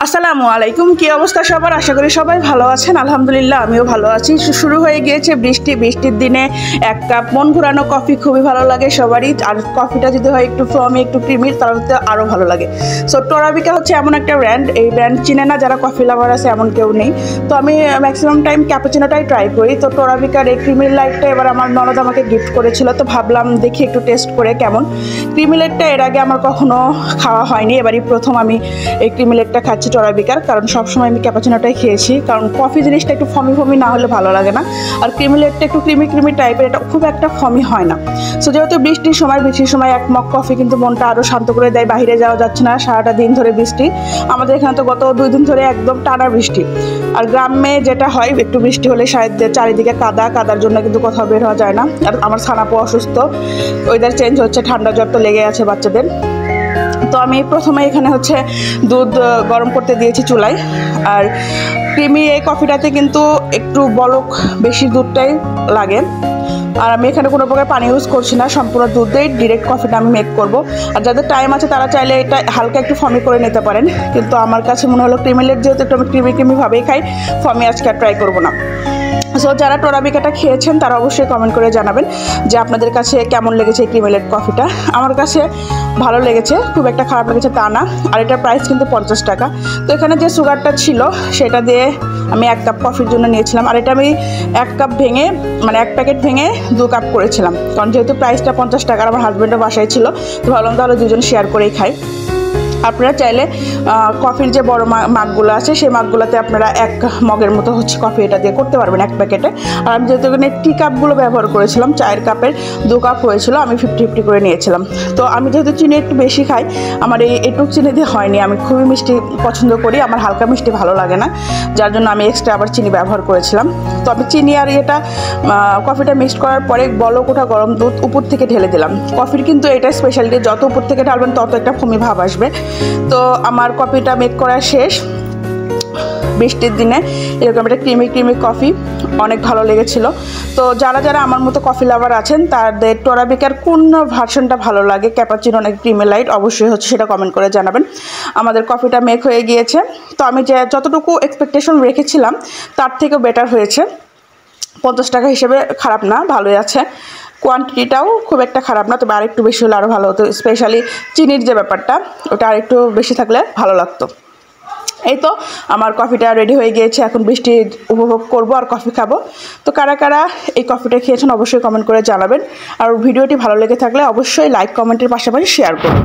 আসসালামু আলাইকুম। কি অবস্থা সবার? আশা করি সবাই ভালো আছেন। আলহামদুলিল্লাহ আমিও ভালো আছি। শুরু হয়ে গিয়েছে বৃষ্টির দিনে এক কাপ মন ঘোরানো কফি খুবই ভালো লাগে সবারই। আর কফিটা যদি হয় একটু ফ্রমি একটু ক্রিমির তাহলে আরও ভালো লাগে। সো টোরাবিকা হচ্ছে এমন একটা ব্র্যান্ড, এই ব্র্যান্ড চিনে না যারা কফি লাভার আছে এমন কেউ নেই। তো আমি ম্যাক্সিমাম টাইম ক্যাপুচিনোটাই ট্রাই করি। তো টোরাবিকার এই ক্রিমির লাইটটা এবার আমার ননদ আমাকে গিফট করেছিল, তো ভাবলাম দেখি একটু টেস্ট করে কেমন। ক্রিমি লাইটটা এর আগে আমার কখনো খাওয়া হয়নি, এবারই প্রথম আমি এই ক্রিমি লাইটটা খাচ্ছি টোরাবিকার। কারণ সবসময় আমি ক্যাপাচিনোটাই খেয়েছি, কারণ কফি জিনিসটা একটু ফমি না হলে ভালো লাগে না। আর ক্রিমি লাইটটা একটু ক্রিমি টাইপের, এটা খুব একটা ফমি হয় না। সো যেহেতু বৃষ্টির সময় এক মগ কফি কিন্তু মনটা আরও শান্ত করে দেয়। বাইরে যাওয়া যাচ্ছে না, সারাটা দিন ধরে বৃষ্টি। আমাদের এখানে তো গত 2 দিন ধরে একদম টানা বৃষ্টি। আর গ্রামে যেটা হয় একটু বৃষ্টি হলে চারিদিকে কাদার জন্য কিন্তু কোথাও বের হওয়া যায় না। আর আমার ছানাপু অসুস্থ, ওয়েদার চেঞ্জ হচ্ছে, ঠান্ডা জ্বর তো লেগে আছে বাচ্চাদের। তো আমি প্রথমে এখানে হচ্ছে দুধ গরম করতে দিয়েছি চুলায়। আর ক্রিমি এই কফিটাতে কিন্তু একটু বলক বেশি দুধটাই লাগে। আর আমি এখানে কোনো প্রকার পানি ইউজ করছি না, সম্পূর্ণ দুধ দিয়ে ডিরেক্ট কফিটা আমি মেক করব। আর যাদের টাইম আছে তারা চাইলে এটা হালকা একটু ফমি করে নিতে পারেন, কিন্তু আমার কাছে মনে হলো ক্রিমি লাইট যেহেতু একটু আমি ক্রিমিভাবেই খাই, ফমি আজকে আর ট্রাই করবো না। সো যারা টোরাবিকাটা খেয়েছেন তারা অবশ্যই কমেন্ট করে জানাবেন যে আপনাদের কাছে কেমন লেগেছে এই ক্রিমি লাইট কফিটা। আমার কাছে ভালো লেগেছে, খুব একটা খারাপ লেগেছে তা না। আর এটার প্রাইস কিন্তু 50 টাকা। তো এখানে যে সুগারটা ছিল সেটা দিয়ে আমি 1 কাপ কফির জন্য নিয়েছিলাম। আর এটা আমি 1 কাপ ভেঙে, মানে 1 প্যাকেট ভেঙে 2 কাপ করেছিলাম, কারণ যেহেতু প্রাইসটা 50 টাকার, আমার হাজব্যান্ডও বাসায় ছিল, তো ভাবলাম তাহলে দুজন শেয়ার করেই খাই। আপনারা চাইলে কফির যে বড় মাগগুলো আছে সেই মাগগুলোতে আপনারা 1 মগের মতো হচ্ছে কফি এটা দিয়ে করতে পারবেন 1 প্যাকেটে। আর আমি যেহেতু এখানে টি কাপগুলো ব্যবহার করেছিলাম, চায়ের কাপের 2 কাপ হয়েছিল, আমি 50-50 করে নিয়েছিলাম। তো আমি যেহেতু চিনি একটু বেশি খাই, আমার এইটুক চিনি দিয়ে হয়নি। আমি খুবই মিষ্টি পছন্দ করি, আমার হালকা মিষ্টি ভালো লাগে না, যার জন্য আমি এক্সট্রা আবার চিনি ব্যবহার করেছিলাম। তো আমি চিনি আর এটা কফিটা মিক্সড করার পরে বলক ওঠা গরম দুধ উপর থেকে ঢেলে দিলাম। কফির কিন্তু এটা স্পেশালিটি, যত উপর থেকে ঢালবেন তত একটা ফমি ভাব আসবে। তো আমার কফিটা মেক করা শেষ। বৃষ্টির দিনে এরকম একটা ক্রিমি কফি অনেক ভালো লেগেছিল। তো যারা আমার মতো কফি লাভার আছেন তাদের টোরাবিকার কোন ভার্সনটা ভালো লাগে, ক্যাপাচিনো নাকি ক্রিমি লাইট, অবশ্যই হচ্ছে সেটা কমেন্ট করে জানাবেন। আমাদের কফিটা মেক হয়ে গিয়েছে। তো আমি যতটুকু এক্সপেকটেশন রেখেছিলাম তার থেকেও বেটার হয়েছে। 50 টাকা হিসেবে খারাপ না, ভালোই আছে। কোয়ান্টিটিটাও খুব একটা খারাপ না, তবে আরেকটু বেশি হলে আরও ভালো হতো। স্পেশালি চিনির যে ব্যাপারটা, ওটা আরেকটু বেশি থাকলে ভালো লাগতো। এই তো আমার কফিটা রেডি হয়ে গিয়েছে, এখন বৃষ্টি উপভোগ করব আর কফি খাবো। তো কারা এই কফিটা খেয়েছেন অবশ্যই কমেন্ট করে জানাবেন। আর ভিডিওটি ভালো লেগে থাকলে অবশ্যই লাইক কমেন্টের পাশাপাশি শেয়ার করুন।